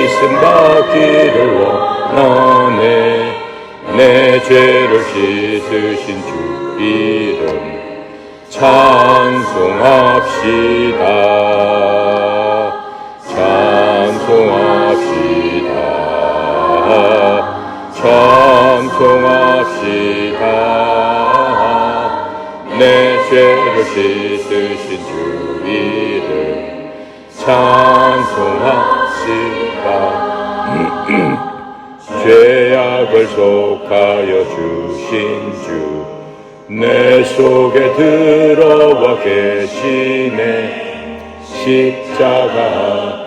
씻음 받기를 원하네. 내 죄를 씻으신 주 이름 찬송합시다. 찬송합시다. 찬송합시다. 내 죄를 씻으신 주 이름 찬송합시다. 죄악을 속하여 주신 주 내 속에 들어와 계시네. 십자가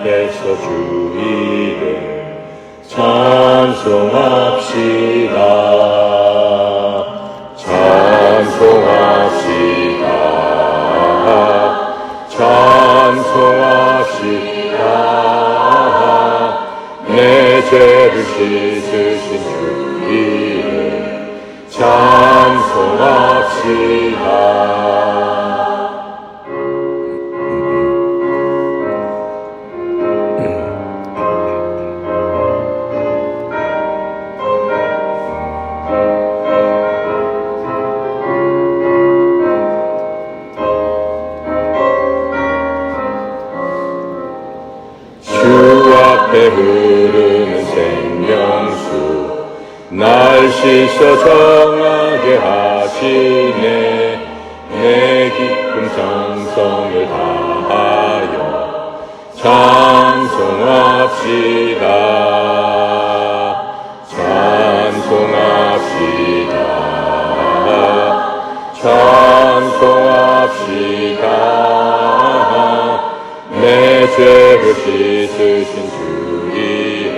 앞에서 주 이름 찬송합시다. 찬송합시다. 찬송합시다. 내 죄를 씻으신 주 이름 찬송합시다. 주 앞에 흐르는 생명수 날 씻어 정하게 하시네. 내 깊은 정성을 다하여 찬송합시다. 찬송합시다. 찬송합시다. 내 죄를 씻으신 주 이름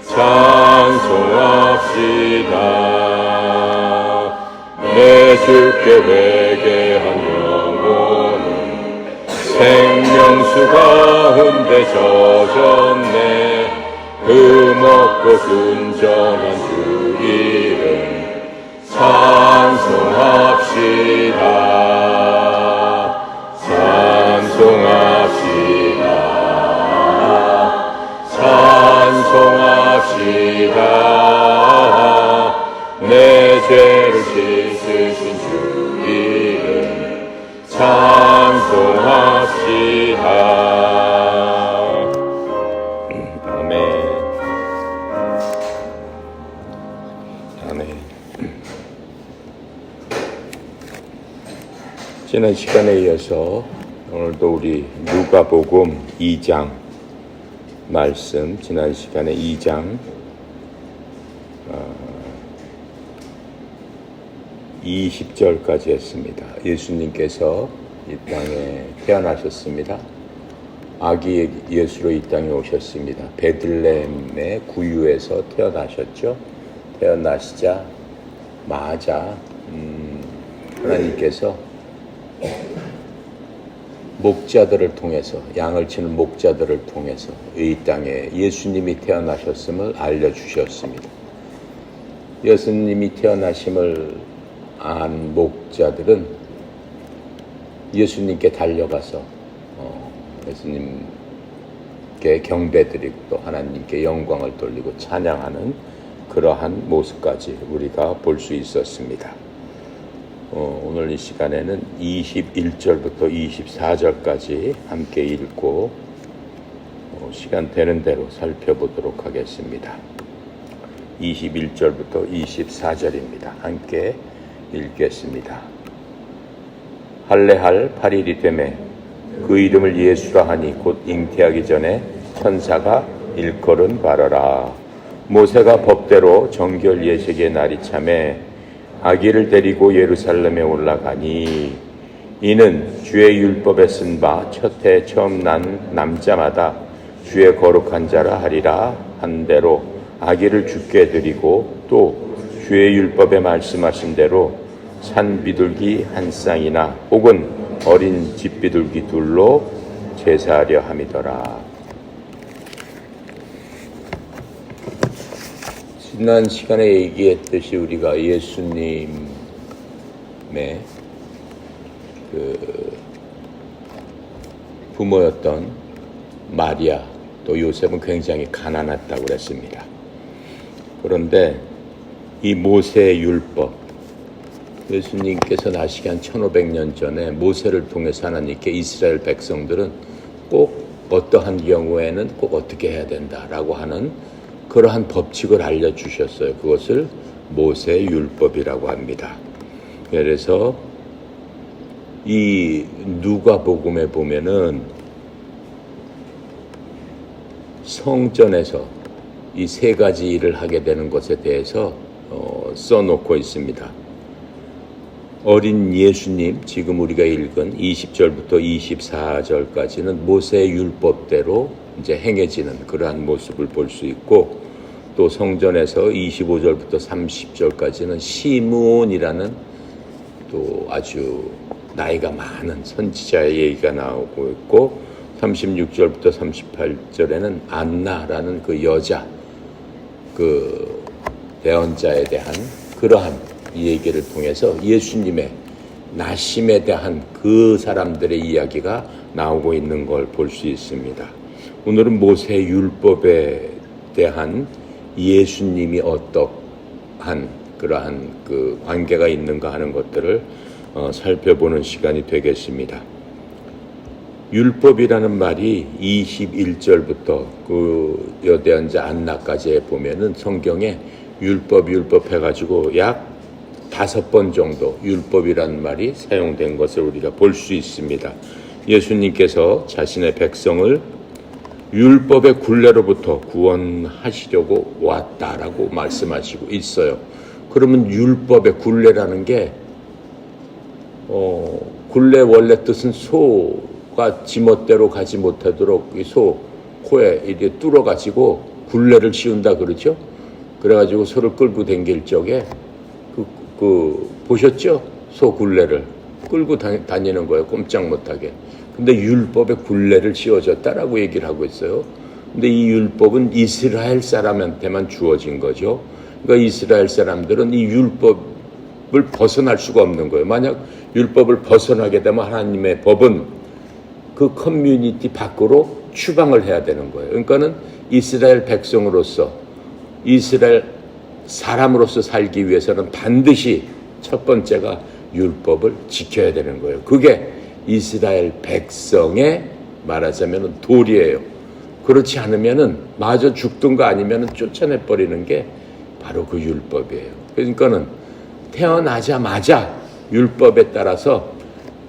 찬송합시다. 내 주께 회개한 영혼은 생명수 가운데 젖었네. 흠없고 순전한 주 이름 찬송합시다. 찬송합시다. 찬송합시다. 내 죄를 씻으신 주 이름 찬송합시다. 아멘. 아멘. 지난 시간에 이어서 오늘도 우리 누가복음 2장 말씀, 지난 시간에 2장 20절까지 했습니다. 예수님께서 이 땅에 태어나셨습니다. 아기 예수로 이 땅에 오셨습니다. 베들레헴의 구유에서 태어나셨죠. 태어나시자마자 하나님께서 목자들을 통해서, 양을 치는 목자들을 통해서 이 땅에 예수님이 태어나셨음을 알려주셨습니다. 예수님이 태어나심을 안 목자들은 예수님께 달려가서 예수님께 경배드리고 또 하나님께 영광을 돌리고 찬양하는 그러한 모습까지 우리가 볼 수 있었습니다. 오늘 이 시간에는 21절부터 24절까지 함께 읽고 시간 되는 대로 살펴보도록 하겠습니다. 21절부터 24절입니다. 함께 읽겠습니다. 할례할 8일이 되매 그 이름을 예수라 하니 곧 잉태하기 전에 천사가 일컬은 바라라. 모세가 법대로 정결 예식의 날이 참에 아기를 데리고 예루살렘에 올라가니 이는 주의 율법에 쓴 바 첫 해 처음 난 남자마다 주의 거룩한 자라 하리라 한 대로 아기를 주께 드리고 또 주의 율법에 말씀하신 대로 산 비둘기 한 쌍이나 혹은 어린 집비둘기 둘로 제사하려 함이더라. 지난 시간에 얘기했듯이 우리가 예수님의 부모였던 마리아 또 또 요셉은 굉장히 가난했다고 그랬습니다. 그런데 이 모세의 율법, 예수님께서 나시기 한 1500년 전에 모세를 통해서 하나님께 이스라엘 백성들은 꼭 어떠한 경우에는 꼭 어떻게 해야 된다라고 하는 그러한 법칙을 알려주셨어요. 그것을 모세의 율법이라고 합니다. 그래서 이 누가복음에 보면은 성전에서 이 세 가지 일을 하게 되는 것에 대해서 써놓고 있습니다. 어린 예수님, 지금 우리가 읽은 20절부터 24절까지는 모세의 율법대로 이제 행해지는 그러한 모습을 볼 수 있고, 또 성전에서 25절부터 30절까지는 시므온이라는 또 아주 나이가 많은 선지자의 얘기가 나오고 있고, 36절부터 38절에는 안나라는 그 여자, 그 대언자에 대한 그러한 이 얘기를 통해서 예수님의 나심에 대한 그 사람들의 이야기가 나오고 있는 걸 볼 수 있습니다. 오늘은 모세의 율법에 대한 예수님이 어떠한 그러한 그 관계가 있는가 하는 것들을 살펴보는 시간이 되겠습니다. 율법이라는 말이 21절부터 그 여대언자 안나까지 보면은 성경에 율법 해가지고 약 5번 정도 율법이라는 말이 사용된 것을 우리가 볼 수 있습니다. 예수님께서 자신의 백성을 율법의 굴레로부터 구원하시려고 왔다라고 말씀하시고 있어요. 그러면 율법의 굴레라는 게 굴레 원래 뜻은 소가 지멋대로 가지 못하도록 이 소 코에 이렇게 뚫어가지고 굴레를 씌운다 그러죠. 그래가지고 소를 끌고 다닐 적에 보셨죠? 소 굴레를 끌고 다니는 거예요. 꼼짝 못하게. 근데 율법에 굴레를 씌워줬다라고 얘기를 하고 있어요. 근데 이 율법은 이스라엘 사람한테만 주어진 거죠. 그러니까 이스라엘 사람들은 이 율법을 벗어날 수가 없는 거예요. 만약 율법을 벗어나게 되면 하나님의 법은 그 커뮤니티 밖으로 추방을 해야 되는 거예요. 그러니까는 이스라엘 백성으로서, 이스라엘 사람으로서 살기 위해서는 반드시 첫 번째가 율법을 지켜야 되는 거예요. 그게 이스라엘 백성의 말하자면 도리예요. 그렇지 않으면은 마저 죽든가 아니면은 쫓아내버리는 게 바로 그 율법이에요. 그러니까는 태어나자마자 율법에 따라서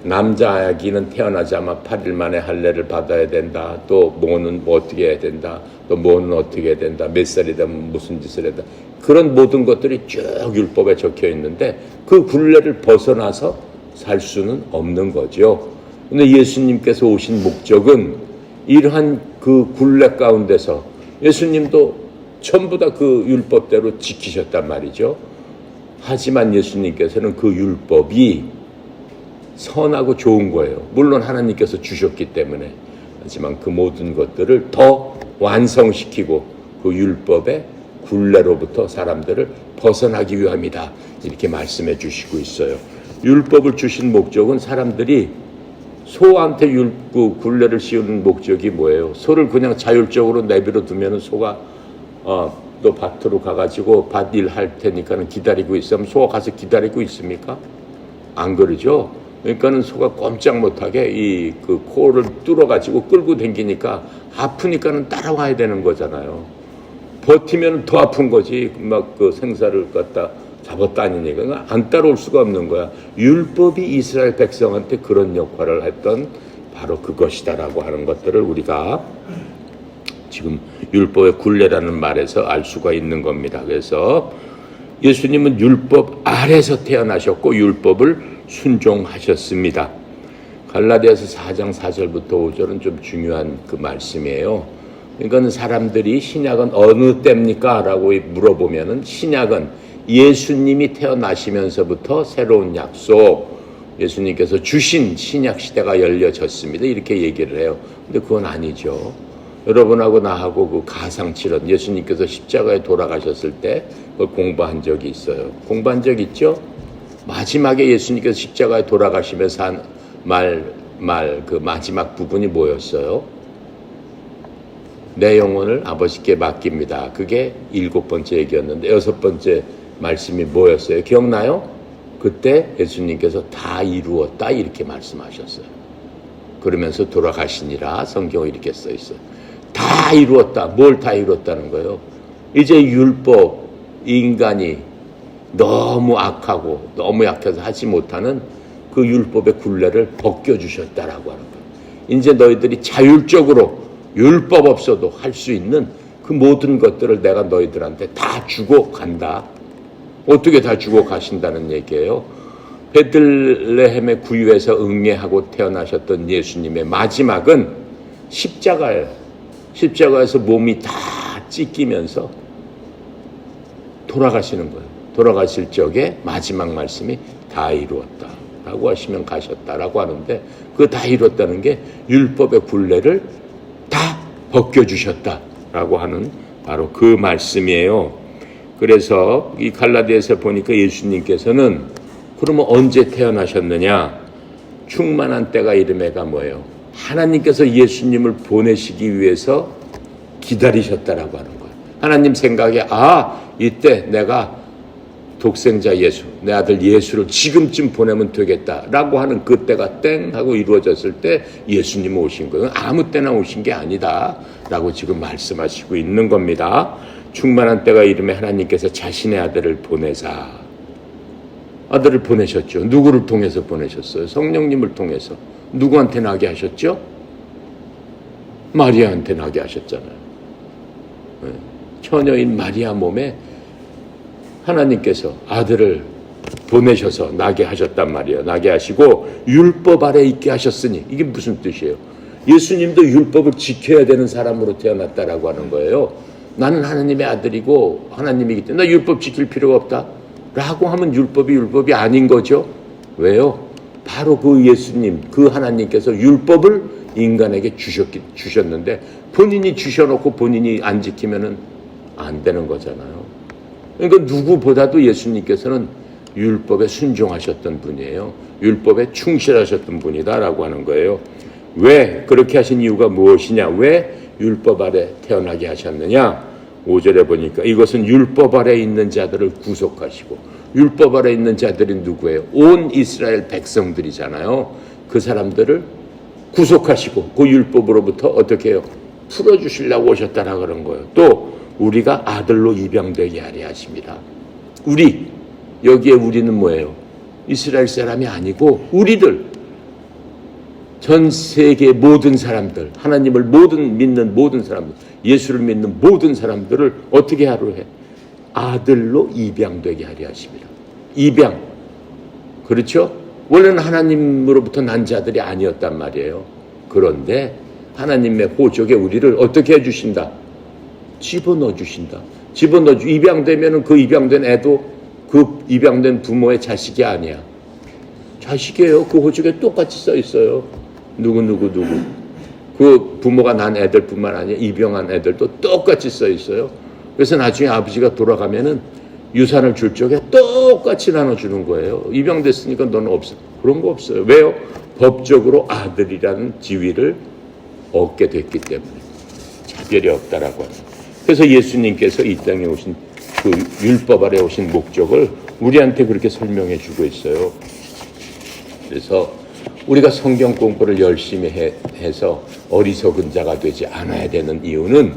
남자아기는 태어나자마자 8일 만에 할례를 받아야 된다. 또 뭐는 뭐 어떻게 해야 된다. 또 뭐는 어떻게 해야 된다. 몇 살이 되면 무슨 짓을 해야 된다. 그런 모든 것들이 쭉 율법에 적혀 있는데 그 굴레를 벗어나서 살 수는 없는 거죠. 근데 예수님께서 오신 목적은 이러한 그 굴레 가운데서 예수님도 전부 다 그 율법대로 지키셨단 말이죠. 하지만 예수님께서는 그 율법이 선하고 좋은 거예요. 물론 하나님께서 주셨기 때문에. 하지만 그 모든 것들을 더 완성시키고 그 율법의 굴레로부터 사람들을 벗어나기 위함이다. 이렇게 말씀해 주시고 있어요. 율법을 주신 목적은 사람들이 소한테 그 굴레를 씌우는 목적이 뭐예요? 소를 그냥 자율적으로 내버려 두면 소가 또 밭으로 가가지고 밭 일 할 테니까는 기다리고 있으면 소가 가서 기다리고 있습니까? 안 그러죠? 그러니까는 소가 꼼짝 못하게 그 코를 뚫어가지고 끌고 다니니까 아프니까는 따라와야 되는 거잖아요. 버티면 더 아픈 거지. 막 그 생사를 갖다 잡아다니니까 안 따라올 수가 없는 거야. 율법이 이스라엘 백성한테 그런 역할을 했던 바로 그것이다라고 하는 것들을 우리가 지금 율법의 굴레라는 말에서 알 수가 있는 겁니다. 그래서 예수님은 율법 아래서 태어나셨고 율법을 순종하셨습니다. 갈라디아서 4장 4절부터 5절은 좀 중요한 그 말씀이에요. 그러니까 사람들이 신약은 어느 때입니까? 라고 물어보면은 신약은 예수님이 태어나시면서부터 새로운 약속, 예수님께서 주신 신약 시대가 열려졌습니다. 이렇게 얘기를 해요. 근데 그건 아니죠. 여러분하고 나하고 그 가상칠언, 예수님께서 십자가에 돌아가셨을 때 그걸 공부한 적이 있어요. 공부한 적 있죠? 마지막에 예수님께서 십자가에 돌아가시면서 한 그 마지막 부분이 뭐였어요? 내 영혼을 아버지께 맡깁니다. 그게 7번째 얘기였는데 6번째 말씀이 뭐였어요? 기억나요? 그때 예수님께서 다 이루었다 이렇게 말씀하셨어요. 그러면서 돌아가시니라 성경에 이렇게 써 있어요. 다 이루었다. 뭘 다 이루었다는 거예요? 이제 율법, 인간이 너무 악하고 너무 약해서 하지 못하는 그 율법의 굴레를 벗겨주셨다라고 하는 거예요. 이제 너희들이 자율적으로 율법 없어도 할 수 있는 그 모든 것들을 내가 너희들한테 다 주고 간다. 어떻게 다 주고 가신다는 얘기예요? 베들레헴의 구유에서 응애하고 태어나셨던 예수님의 마지막은 십자가예요. 십자가에서 몸이 다 찢기면서 돌아가시는 거예요. 돌아가실 적에 마지막 말씀이 다 이루었다 라고 하시면 가셨다라고 하는데 그 다 이뤘다는 게 율법의 굴레를 다 벗겨주셨다라고 하는 바로 그 말씀이에요. 그래서 이 갈라디아에서 보니까 예수님께서는 그러면 언제 태어나셨느냐? 충만한 때가 이름에가 뭐예요? 하나님께서 예수님을 보내시기 위해서 기다리셨다라고 하는 거예요. 하나님 생각에 이때 내가 독생자 예수, 내 아들 예수를 지금쯤 보내면 되겠다라고 하는 그때가 땡 하고 이루어졌을 때 예수님 오신 거예요. 아무 때나 오신 게 아니다 라고 지금 말씀하시고 있는 겁니다. 충만한 때가 이름에 하나님께서 자신의 아들을 보내사 아들을 보내셨죠. 누구를 통해서 보내셨어요? 성령님을 통해서. 누구한테 나게 하셨죠? 마리아한테 나게 하셨잖아요. 처녀인 마리아 몸에 하나님께서 아들을 보내셔서 나게 하셨단 말이에요. 나게 하시고 율법 아래 있게 하셨으니 이게 무슨 뜻이에요? 예수님도 율법을 지켜야 되는 사람으로 태어났다라고 하는 거예요. 나는 하나님의 아들이고 하나님이기 때문에 나 율법 지킬 필요가 없다 라고 하면 율법이 아닌 거죠. 왜요? 바로 그 예수님, 그 하나님께서 율법을 인간에게 주셨는데 본인이 주셔놓고 본인이 안 지키면은 안 되는 거잖아요. 그러니까 누구보다도 예수님께서는 율법에 순종하셨던 분이에요. 율법에 충실하셨던 분이다라고 하는 거예요. 왜 그렇게 하신 이유가 무엇이냐? 왜 율법 아래 태어나게 하셨느냐? 5절에 보니까 이것은 율법 아래 있는 자들을 구속하시고 율법 아래 있는 자들이 누구예요? 온 이스라엘 백성들이잖아요. 그 사람들을 구속하시고 그 율법으로부터 어떻게 해요? 풀어주시려고 오셨다라 그런 거예요. 또 우리가 아들로 입양되게 하려 하십니다. 여기에 우리는 뭐예요? 이스라엘 사람이 아니고 우리들 전 세계 모든 사람들, 하나님을 믿는 모든 사람들, 예수를 믿는 모든 사람들을 어떻게 하려 해? 아들로 입양되게 하려 하십니다. 입양. 그렇죠? 원래는 하나님으로부터 난 자들이 아니었단 말이에요. 그런데 하나님의 호적에 우리를 어떻게 해주신다? 집어넣어 주신다. 입양되면은 그 입양된 애도 그 입양된 부모의 자식이 아니야. 자식이에요. 그 호적에 똑같이 써 있어요. 누구. 그 부모가 난 애들뿐만 아니라 입양한 애들도 똑같이 써 있어요. 그래서 나중에 아버지가 돌아가면은 유산을 줄 적에 똑같이 나눠주는 거예요. 입양됐으니까 너는 없어. 그런 거 없어요. 왜요? 법적으로 아들이라는 지위를 얻게 됐기 때문에. 차별이 없다라고 하는. 그래서 예수님께서 이 땅에 오신 그 율법 아래 오신 목적을 우리한테 그렇게 설명해 주고 있어요. 그래서 우리가 성경 공부를 열심히 해서 어리석은 자가 되지 않아야 되는 이유는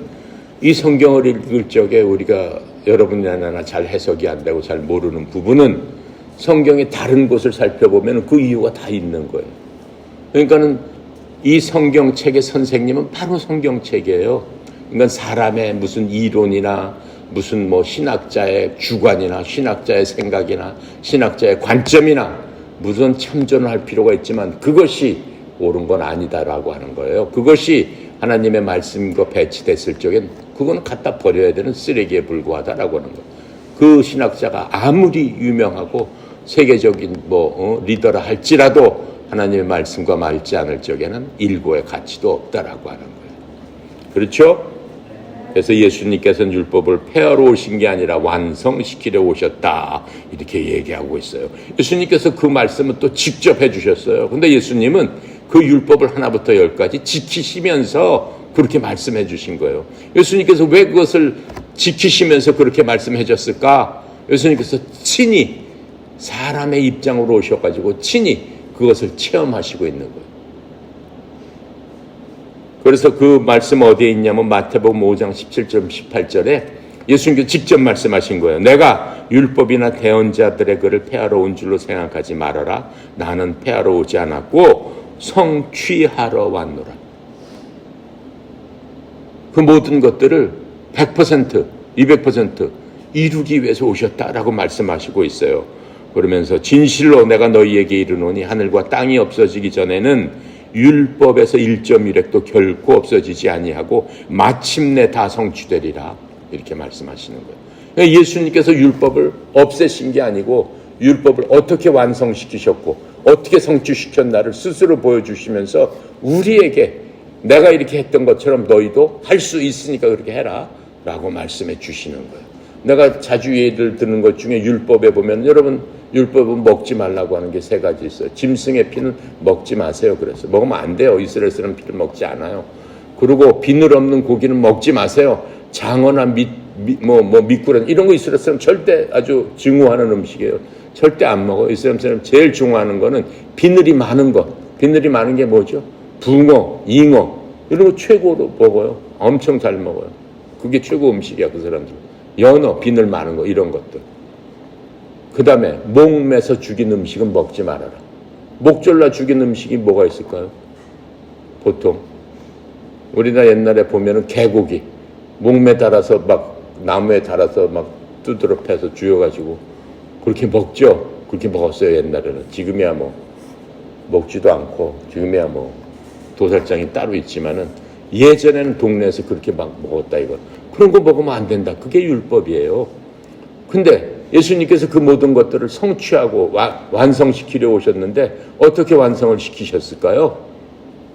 이 성경을 읽을 적에 우리가 여러분이나 나나 잘 해석이 안 되고 잘 모르는 부분은 성경의 다른 곳을 살펴보면 그 이유가 다 있는 거예요. 그러니까는 이 성경책의 선생님은 바로 성경책이에요. 그러니까 사람의 무슨 이론이나 무슨 신학자의 주관이나 신학자의 생각이나 신학자의 관점이나 무슨 참전을 할 필요가 있지만 그것이 옳은 건 아니다라고 하는 거예요. 그것이 하나님의 말씀과 배치됐을 적엔 그건 갖다 버려야 되는 쓰레기에 불과하다라고 하는 거예요. 그 신학자가 아무리 유명하고 세계적인 리더라 할지라도 하나님의 말씀과 맞지 않을 적에는 일고의 가치도 없다라고 하는 거예요. 그렇죠? 그래서 예수님께서는 율법을 폐하러 오신 게 아니라 완성시키려 오셨다 이렇게 얘기하고 있어요. 예수님께서 그 말씀을 또 직접 해주셨어요. 근데 예수님은 그 율법을 하나부터 열까지 지키시면서 그렇게 말씀해 주신 거예요. 예수님께서 왜 그것을 지키시면서 그렇게 말씀해 줬을까? 예수님께서 친히 사람의 입장으로 오셔가지고 친히 그것을 체험하시고 있는 거예요. 그래서 그 말씀 어디에 있냐면 마태복음 5장 17절 18절에 예수님께서 직접 말씀하신 거예요. 내가 율법이나 대언자들의 글을 폐하러 온 줄로 생각하지 말아라. 나는 폐하러 오지 않았고 성취하러 왔노라. 그 모든 것들을 100%, 200% 이루기 위해서 오셨다라고 말씀하시고 있어요. 그러면서 진실로 내가 너희에게 이르노니 하늘과 땅이 없어지기 전에는 율법에서 1.1획도 결코 없어지지 아니하고 마침내 다 성취되리라. 이렇게 말씀하시는 거예요. 그러니까 예수님께서 율법을 없애신 게 아니고 율법을 어떻게 완성시키셨고 어떻게 성취시켰나를 스스로 보여주시면서 우리에게 내가 이렇게 했던 것처럼 너희도 할 수 있으니까 그렇게 해라 라고 말씀해 주시는 거예요. 내가 자주 예를 드는 것 중에 율법에 보면 여러분 율법은 먹지 말라고 하는 게 3가지 있어요. 짐승의 피는 먹지 마세요. 그래서 먹으면 안 돼요. 이스라엘 사람 피를 먹지 않아요. 그리고 비늘 없는 고기는 먹지 마세요. 장어나 미꾸라지 이런 거 이스라엘 사람 절대 아주 증오하는 음식이에요. 절대 안 먹어요. 이스라엘 사람 제일 중요하는 거는 비늘이 많은 것. 비늘이 많은 게 뭐죠? 붕어, 잉어 이런 거 최고로 먹어요. 엄청 잘 먹어요. 그게 최고 음식이야 그 사람들. 연어, 비늘 많은 거 이런 것들. 그 다음에 목 매서 죽인 음식은 먹지 말아라. 목 졸라 죽인 음식이 뭐가 있을까요? 보통 우리나라 옛날에 보면은 개고기 목매 달아서 막 나무에 달아서 막 두드러 패서 죽여가지고 그렇게 먹죠. 그렇게 먹었어요 옛날에는. 지금이야 뭐 먹지도 않고 지금이야 뭐 도살장이 따로 있지만은 예전에는 동네에서 그렇게 막 먹었다 이거. 그런 거 먹으면 안 된다. 그게 율법이에요. 근데 예수님께서 그 모든 것들을 성취하고 완성시키려 오셨는데 어떻게 완성을 시키셨을까요?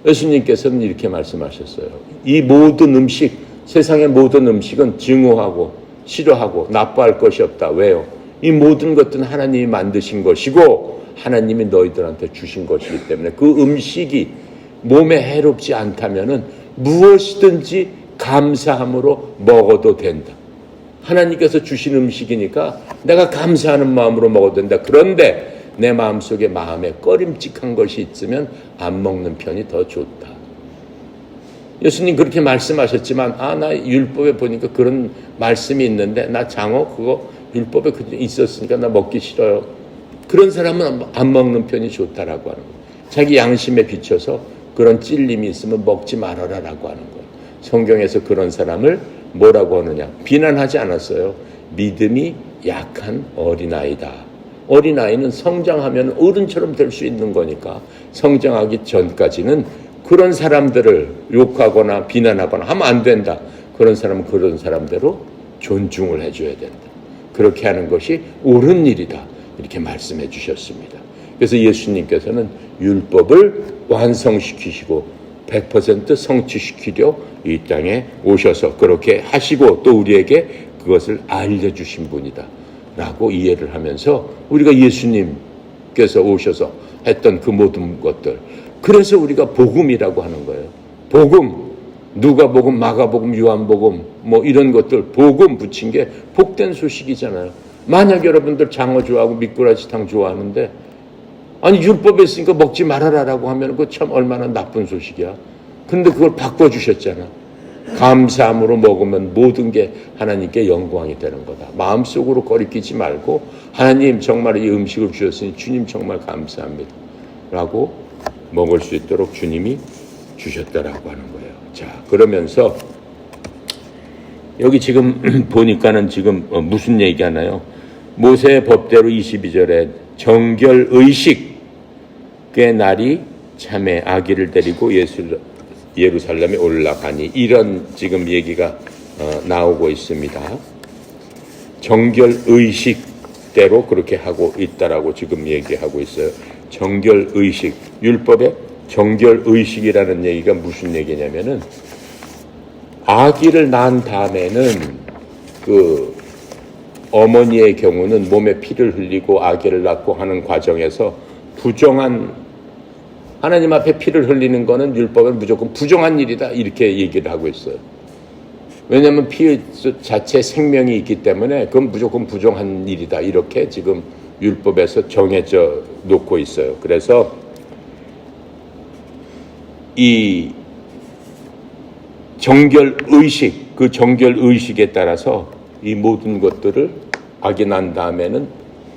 예수님께서는 이렇게 말씀하셨어요. 이 모든 음식, 세상의 모든 음식은 증오하고 싫어하고 나빠할 것이 없다. 왜요? 이 모든 것들은 하나님이 만드신 것이고 하나님이 너희들한테 주신 것이기 때문에 그 음식이 몸에 해롭지 않다면은 무엇이든지 감사함으로 먹어도 된다. 하나님께서 주신 음식이니까 내가 감사하는 마음으로 먹어도 된다. 그런데 내 마음속에 마음에 꺼림칙한 것이 있으면 안 먹는 편이 더 좋다. 예수님 그렇게 말씀하셨지만 나 율법에 보니까 그런 말씀이 있는데 나 장어 그거 율법에 있었으니까 나 먹기 싫어요. 그런 사람은 안 먹는 편이 좋다라고 하는 거예요. 자기 양심에 비춰서 그런 찔림이 있으면 먹지 말아라라고 하는 거예요. 성경에서 그런 사람을 뭐라고 하느냐? 비난하지 않았어요. 믿음이 약한 어린아이다. 어린아이는 성장하면 어른처럼 될 수 있는 거니까 성장하기 전까지는 그런 사람들을 욕하거나 비난하거나 하면 안 된다. 그런 사람은 그런 사람대로 존중을 해줘야 된다. 그렇게 하는 것이 옳은 일이다. 이렇게 말씀해 주셨습니다. 그래서 예수님께서는 율법을 완성시키시고 100% 성취시키려 이 땅에 오셔서 그렇게 하시고 또 우리에게 그것을 알려주신 분이다 라고 이해를 하면서 우리가 예수님께서 오셔서 했던 그 모든 것들, 그래서 우리가 복음이라고 하는 거예요. 복음, 누가복음, 마가복음, 요한복음 뭐 이런 것들 복음 붙인 게 복된 소식이잖아요. 만약 여러분들 장어 좋아하고 미꾸라지탕 좋아하는데 아니 율법에 있으니까 먹지 말아라라고 하면 그거 참 얼마나 나쁜 소식이야. 근데 그걸 바꿔주셨잖아. 감사함으로 먹으면 모든 게 하나님께 영광이 되는 거다. 마음속으로 거리끼지 말고 하나님 정말 이 음식을 주셨으니 주님 정말 감사합니다 라고 먹을 수 있도록 주님이 주셨다라고 하는 거예요. 자, 그러면서 여기 지금 보니까는 지금 무슨 얘기하나요? 모세의 법대로 22절에 정결의식의 날이 참에 아기를 데리고 예루살렘에 올라가니 이런 지금 얘기가 나오고 있습니다. 정결의식대로 그렇게 하고 있다라고 지금 얘기하고 있어요. 정결의식, 율법의 정결의식이라는 얘기가 무슨 얘기냐면은 아기를 낳은 다음에는 그 어머니의 경우는 몸에 피를 흘리고 아기를 낳고 하는 과정에서 부정한 하나님 앞에 피를 흘리는 거는 율법은 무조건 부정한 일이다 이렇게 얘기를 하고 있어요. 왜냐하면 피 자체에 생명이 있기 때문에 그건 무조건 부정한 일이다 이렇게 지금 율법에서 정해져 놓고 있어요. 그래서 이 정결의식, 그 정결의식에 따라서 이 모든 것들을 악이 난 다음에는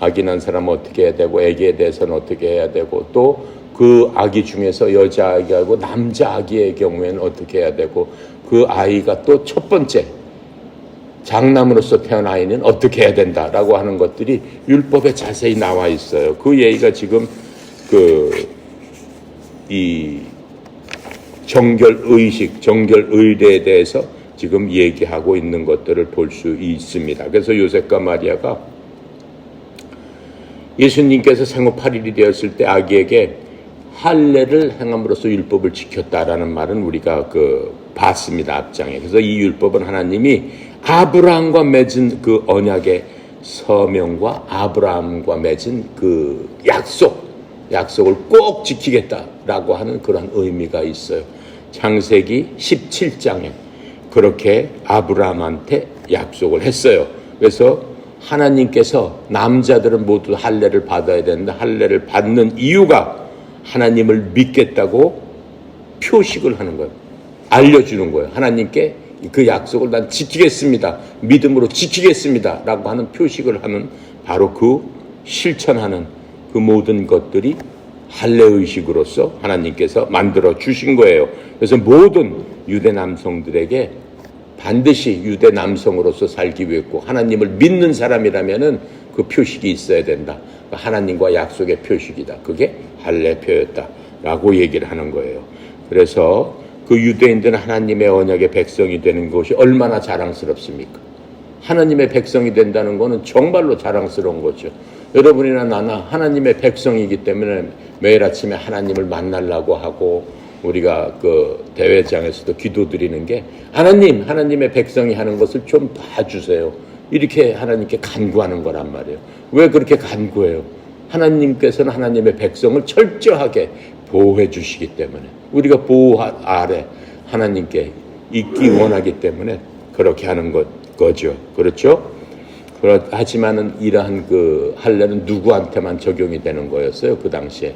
악이 난 사람은 어떻게 해야 되고 아기에 대해서는 어떻게 해야 되고 또 그 아기 중에서 여자 아기하고 남자 아기의 경우에는 어떻게 해야 되고 그 아이가 또 첫 번째 장남으로서 태어난 아이는 어떻게 해야 된다라고 하는 것들이 율법에 자세히 나와 있어요. 그 얘기가 지금 이 정결의식, 정결의례에 대해서 지금 얘기하고 있는 것들을 볼 수 있습니다. 그래서 요셉과 마리아가 예수님께서 생후 8일이 되었을 때 아기에게 할례를 행함으로써 율법을 지켰다라는 말은 우리가 봤습니다. 앞장에. 그래서 이 율법은 하나님이 아브라함과 맺은 그 언약의 서명과 아브라함과 맺은 그 약속을 꼭 지키겠다라고 하는 그런 의미가 있어요. 창세기 17장에 그렇게 아브라함한테 약속을 했어요. 그래서 하나님께서 남자들은 모두 할례를 받아야 되는데 할례를 받는 이유가 하나님을 믿겠다고 표식을 하는 거예요. 알려주는 거예요. 하나님께 그 약속을 난 지키겠습니다. 믿음으로 지키겠습니다. 라고 하는 표식을 하는 바로 그 실천하는 그 모든 것들이 할례의식으로서 하나님께서 만들어 주신 거예요. 그래서 모든 유대 남성들에게 반드시 유대 남성으로서 살기 위했고 하나님을 믿는 사람이라면은 그 표식이 있어야 된다. 하나님과 약속의 표식이다. 그게 할례표였다라고 얘기를 하는 거예요. 그래서 그 유대인들은 하나님의 언약의 백성이 되는 것이 얼마나 자랑스럽습니까? 하나님의 백성이 된다는 것은 정말로 자랑스러운 거죠. 여러분이나 나나 하나님의 백성이기 때문에 매일 아침에 하나님을 만나려고 하고 우리가 그 대회장에서도 기도드리는 게 하나님의 백성이 하는 것을 좀 봐주세요. 이렇게 하나님께 간구하는 거란 말이에요. 왜 그렇게 간구해요? 하나님께서는 하나님의 백성을 철저하게 보호해 주시기 때문에 우리가 보호 아래 하나님께 있기 원하기 때문에 그렇게 하는 거죠. 그렇죠? 하지만은 이러한 그 할례는 누구한테만 적용이 되는 거였어요? 그 당시에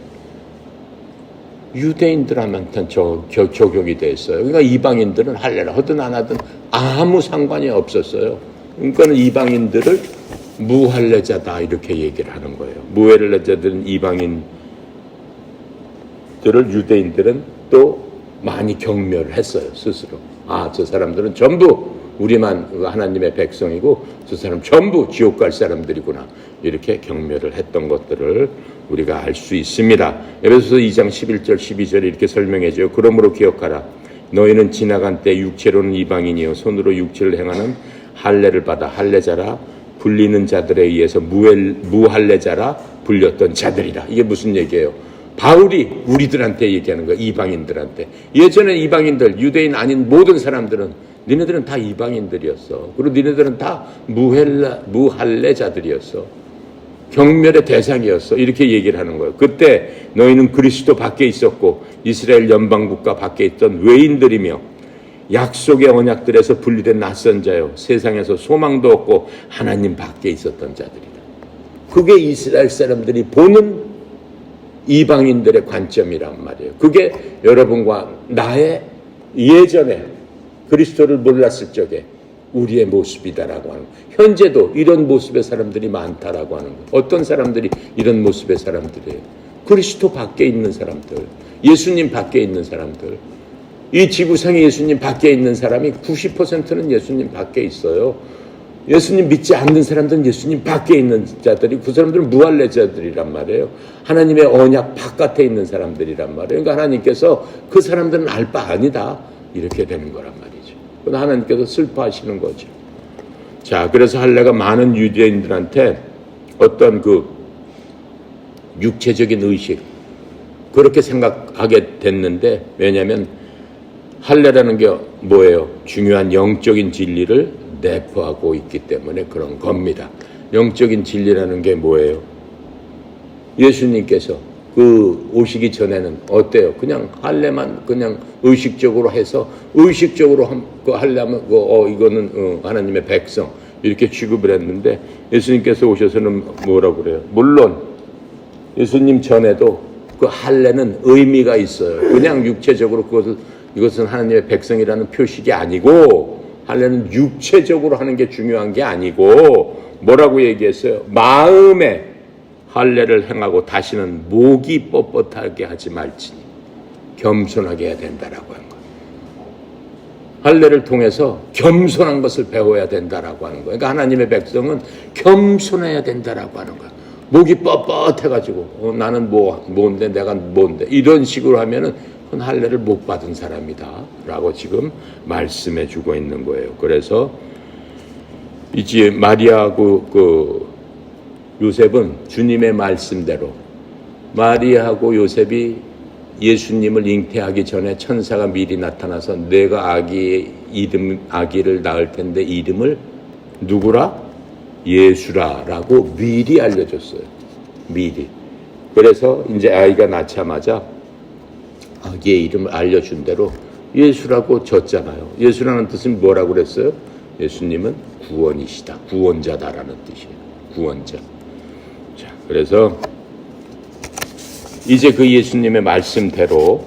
유대인들한테는 적용이 됐어요. 그러니까 이방인들은 할례를 하든 안 하든 아무 상관이 없었어요. 그러니까 이방인들을 무할례자다 이렇게 얘기를 하는 거예요. 무할례자들은 이방인들을 유대인들은 또 많이 경멸을 했어요. 스스로. 저 사람들은 전부 우리만 하나님의 백성이고 저 사람 전부 지옥 갈 사람들이구나. 이렇게 경멸을 했던 것들을 우리가 알 수 있습니다. 에베소서 2장 11절 12절에 이렇게 설명해줘요. 그러므로 기억하라. 너희는 지나간 때 육체로는 이방인이요 손으로 육체를 행하는 할례를 받아 할례자라 불리는 자들에 의해서 무할례자라 불렸던 자들이라. 이게 무슨 얘기예요? 바울이 우리들한테 얘기하는 거예요. 이방인들한테. 예전에 이방인들, 유대인 아닌 모든 사람들은 니네들은 다 이방인들이었어. 그리고 니네들은 다 무할례자들이었어. 경멸의 대상이었어. 이렇게 얘기를 하는 거예요. 그때 너희는 그리스도 밖에 있었고 이스라엘 연방국가 밖에 있던 외인들이며 약속의 언약들에서 분리된 낯선 자요 세상에서 소망도 없고 하나님 밖에 있었던 자들이다. 그게 이스라엘 사람들이 보는 이방인들의 관점이란 말이에요. 그게 여러분과 나의 예전에 그리스도를 몰랐을 적에 우리의 모습이다라고 하는 거예요. 현재도 이런 모습의 사람들이 많다라고 하는 거예요. 어떤 사람들이 이런 모습의 사람들이에요? 그리스도 밖에 있는 사람들, 예수님 밖에 있는 사람들. 이 지구상에 예수님 밖에 있는 사람이 90%는 예수님 밖에 있어요. 예수님 믿지 않는 사람들은 예수님 밖에 있는 자들이, 그 사람들은 무할례자들이란 말이에요. 하나님의 언약 바깥에 있는 사람들이란 말이에요. 그러니까 하나님께서 그 사람들은 알 바 아니다 이렇게 되는 거란 말이죠. 그러나 하나님께서 슬퍼하시는 거죠. 자, 그래서 할례가 많은 유대인들한테 어떤 그 육체적인 의식 그렇게 생각하게 됐는데, 왜냐하면 할례라는 게 뭐예요? 중요한 영적인 진리를 내포하고 있기 때문에 그런 겁니다. 영적인 진리라는 게 뭐예요? 예수님께서 오시기 전에는 어때요? 그냥 할례만 그냥 의식적으로 해서 의식적으로 하려면 이거는 하나님의 백성 이렇게 취급을 했는데 예수님께서 오셔서는 뭐라고 그래요? 물론 예수님 전에도 그 할례는 의미가 있어요. 그냥 육체적으로 이것은 하나님의 백성이라는 표식이 아니고 할례는 육체적으로 하는 게 중요한 게 아니고 뭐라고 얘기했어요? 마음에 할례를 행하고 다시는 목이 뻣뻣하게 하지 말지니 겸손하게 해야 된다라고 한 거예요. 할례를 통해서 겸손한 것을 배워야 된다라고 하는 거예요. 그러니까 하나님의 백성은 겸손해야 된다라고 하는 거예요. 목이 뻣뻣해가지고 나는 뭔데 내가 뭔데 이런 식으로 하면은 그건 할례를 못 받은 사람이다라고 지금 말씀해주고 있는 거예요. 그래서 이제 마리아하고 요셉은 주님의 말씀대로 마리아하고 요셉이 예수님을 잉태하기 전에 천사가 미리 나타나서 내가 아기를 낳을 텐데 이름을 누구라? 예수라라고 미리 알려줬어요. 미리. 그래서 이제 아이가 낳자마자 아기의 이름을 알려준 대로 예수라고 졌잖아요. 예수라는 뜻은 뭐라고 그랬어요? 예수님은 구원이시다. 구원자다라는 뜻이에요. 구원자. 자, 그래서 이제 그 예수님의 말씀대로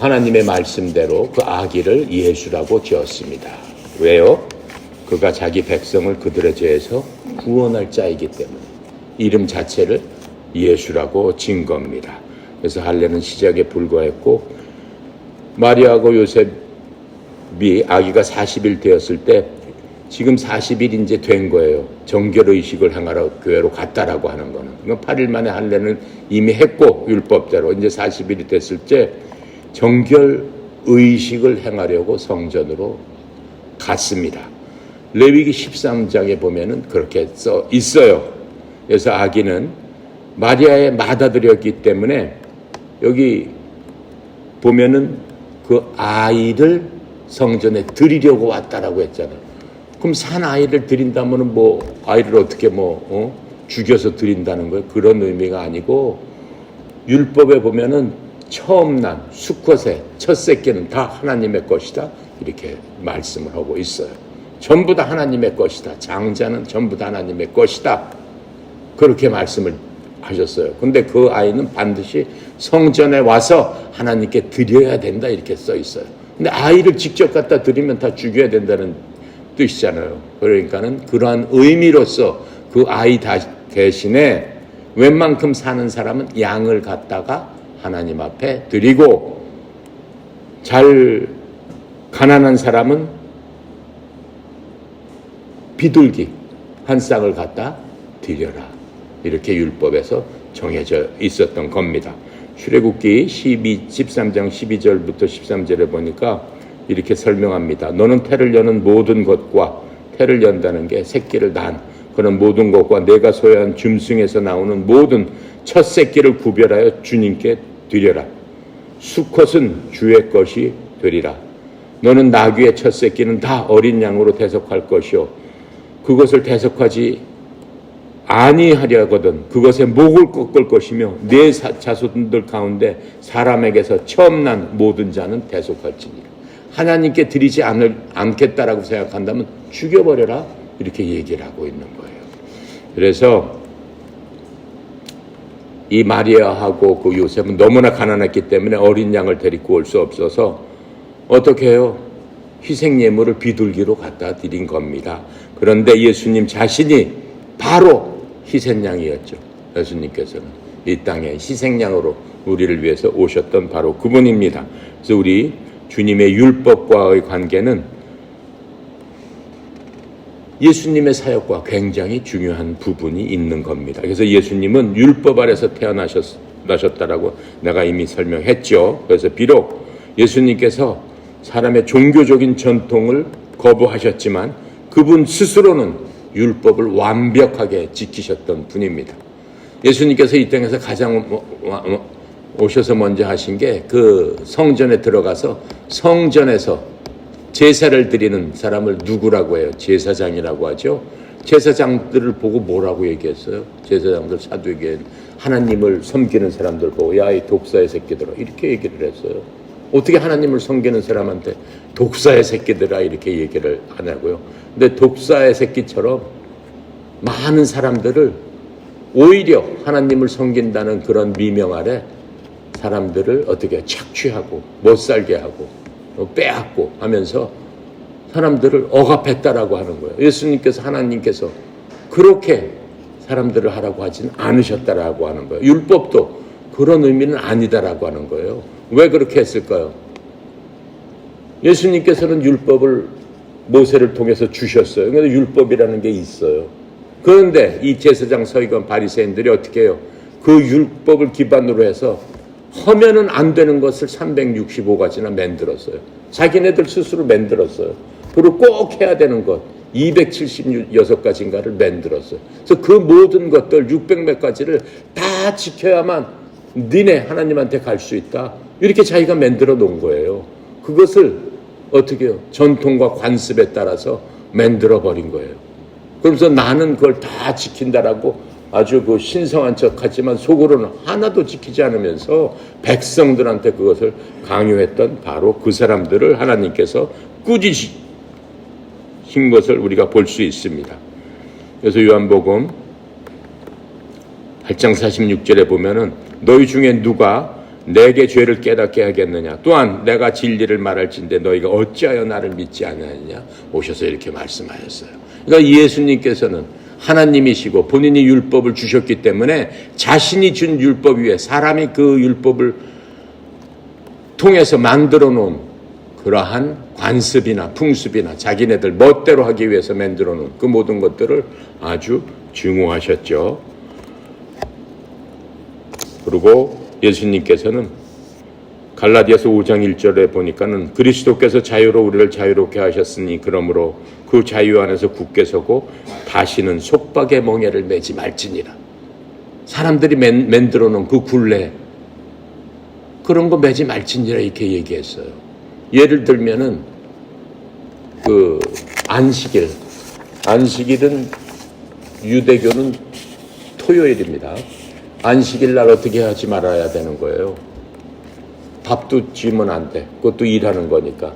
하나님의 말씀대로 그 아기를 예수라고 지었습니다. 왜요? 그가 자기 백성을 그들의 죄에서 구원할 자이기 때문에 이름 자체를 예수라고 지은 겁니다. 그래서 할례는 시작에 불과했고 마리아하고 요셉이 아기가 40일 되었을 때 지금 40일 이제 된 거예요. 정결의식을 행하러 교회로 갔다라고 하는 거는. 그러니까 8일 만에 할례는 이미 했고 율법대로 이제 40일이 됐을 때 정결의식을 행하려고 성전으로 갔습니다. 레위기 13장에 보면은 그렇게 써 있어요. 그래서 아기는 마리아의 맏아들이었기 때문에 여기 보면은 그 아이를 성전에 드리려고 왔다라고 했잖아요. 그럼 산 아이를 드린다면은 아이를 어떻게 죽여서 드린다는 거예요? 그런 의미가 아니고 율법에 보면은 처음 난 수컷의 첫 새끼는 다 하나님의 것이다 이렇게 말씀을 하고 있어요. 전부 다 하나님의 것이다. 장자는 전부 다 하나님의 것이다. 그렇게 말씀을 하셨어요. 근데 그 아이는 반드시 성전에 와서 하나님께 드려야 된다 이렇게 써 있어요. 근데 아이를 직접 갖다 드리면 다 죽여야 된다는 뜻이잖아요. 그러니까는 그러한 의미로서 그 아이 대신에 웬만큼 사는 사람은 양을 갖다가 하나님 앞에 드리고 잘 가난한 사람은 비둘기 한 쌍을 갖다 드려라. 이렇게 율법에서 정해져 있었던 겁니다. 출애굽기 13장 12절부터 13절에 보니까 이렇게 설명합니다. 너는 태를 여는 모든 것과 태를 연다는 게 새끼를 난 그런 모든 것과 내가 소유한 짐승에서 나오는 모든 첫 새끼를 구별하여 주님께 드려라. 수컷은 주의 것이 되리라. 너는 나귀의 첫 새끼는 다 어린 양으로 대속할 것이요 그것을 대속하지 아니하려거든 그것의 목을 꺾을 것이며 네 자손들 가운데 사람에게서 처음 난 모든 자는 대속할지니라. 하나님께 드리지 않겠다라고 생각한다면 죽여버려라 이렇게 얘기를 하고 있는 거예요. 그래서 이 마리아하고 그 요셉은 너무나 가난했기 때문에 어린 양을 데리고 올 수 없어서 어떻게 해요? 희생 예물을 비둘기로 갖다 드린 겁니다. 그런데 예수님 자신이 바로 희생양이었죠. 예수님께서는 이 땅에 희생양으로 우리를 위해서 오셨던 바로 그분입니다. 그래서 우리 주님의 율법과의 관계는 예수님의 사역과 굉장히 중요한 부분이 있는 겁니다. 그래서 예수님은 율법 아래서 태어나셨다라고 내가 이미 설명했죠. 그래서 비록 예수님께서 사람의 종교적인 전통을 거부하셨지만 그분 스스로는 율법을 완벽하게 지키셨던 분입니다. 예수님께서 이 땅에서 가장 오셔서 먼저 하신 게 그 성전에 들어가서 성전에서 제사를 드리는 사람을 누구라고 해요? 제사장이라고 하죠. 제사장들을 보고 뭐라고 얘기했어요? 제사장들 사두개인 하나님을 섬기는 사람들 보고 야, 이 독사의 새끼들아 이렇게 얘기를 했어요. 어떻게 하나님을 섬기는 사람한테 독사의 새끼들아 이렇게 얘기를 하냐고요. 근데 독사의 새끼처럼 많은 사람들을 오히려 하나님을 섬긴다는 그런 미명 아래 사람들을 어떻게 착취하고 못살게 하고 빼앗고 하면서 사람들을 억압했다라고 하는 거예요. 예수님께서 하나님께서 그렇게 사람들을 하라고 하진 않으셨다라고 하는 거예요. 율법도 그런 의미는 아니다라고 하는 거예요. 왜 그렇게 했을까요? 예수님께서는 율법을 모세를 통해서 주셨어요. 그런데 율법이라는 게 있어요. 그런데 이 제사장 서기관 바리새인들이 어떻게 해요? 그 율법을 기반으로 해서 하면은 안 되는 것을 365가지나 만들었어요. 자기네들 스스로 만들었어요. 그리고 꼭 해야 되는 것 276가지인가를 만들었어요. 그래서 그 모든 것들 600몇 가지를 다 지켜야만 니네 하나님한테 갈 수 있다. 이렇게 자기가 만들어 놓은 거예요. 그것을 어떻게 해요? 전통과 관습에 따라서 만들어 버린 거예요. 그러면서 나는 그걸 다 지킨다라고 아주 그 신성한 척 하지만 속으로는 하나도 지키지 않으면서 백성들한테 그것을 강요했던 바로 그 사람들을 하나님께서 꾸짖으신 것을 우리가 볼 수 있습니다. 그래서 요한복음 8장 46절에 보면은 너희 중에 누가 내게 죄를 깨닫게 하겠느냐, 또한 내가 진리를 말할진대 너희가 어찌하여 나를 믿지 않느냐 오셔서 이렇게 말씀하셨어요. 그러니까 예수님께서는 하나님이시고 본인이 율법을 주셨기 때문에 자신이 준 율법 위에 사람이 그 율법을 통해서 만들어 놓은 그러한 관습이나 풍습이나 자기네들 멋대로 하기 위해서 만들어 놓은 그 모든 것들을 아주 증오하셨죠. 그리고 예수님께서는 갈라디아서 5장 1절에 보니까는 그리스도께서 자유로 우리를 자유롭게 하셨으니 그러므로 그 자유 안에서 굳게 서고 다시는 속박의 멍에를 매지 말지니라. 사람들이 만들어 놓은 그 굴레 그런 거 매지 말지니라 이렇게 얘기했어요. 예를 들면은 그 안식일은 유대교는 토요일입니다. 안식일 날 어떻게 하지 말아야 되는 거예요? 밥도 쥐면 안 돼. 그것도 일하는 거니까.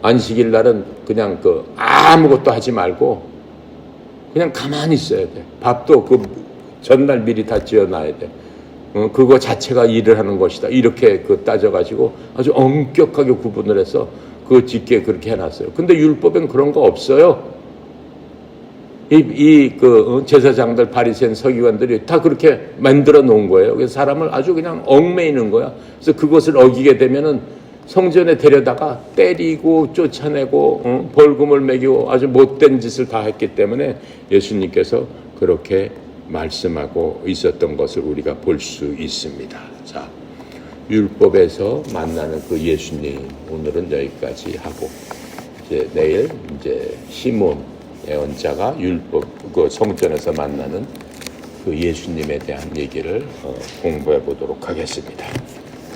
안식일 날은 그냥 아무것도 하지 말고 그냥 가만히 있어야 돼. 밥도 그 전날 미리 다 지어놔야 돼. 그거 자체가 일을 하는 것이다. 이렇게 따져가지고 아주 엄격하게 구분을 해서 그 짓게 그렇게 해놨어요. 근데 율법엔 그런 거 없어요. 제사장들, 바리새인, 서기관들이 다 그렇게 만들어 놓은 거예요. 그래서 사람을 아주 그냥 얽매이는 거야. 그래서 그것을 어기게 되면은 성전에 데려다가 때리고 쫓아내고 벌금을 매기고 아주 못된 짓을 다 했기 때문에 예수님께서 그렇게 말씀하고 있었던 것을 우리가 볼 수 있습니다. 자, 율법에서 만나는 그 예수님 오늘은 여기까지 하고 이제 내일 시몬 예언자가 율법 성전에서 만나는 그 예수님에 대한 얘기를 공부해 보도록 하겠습니다.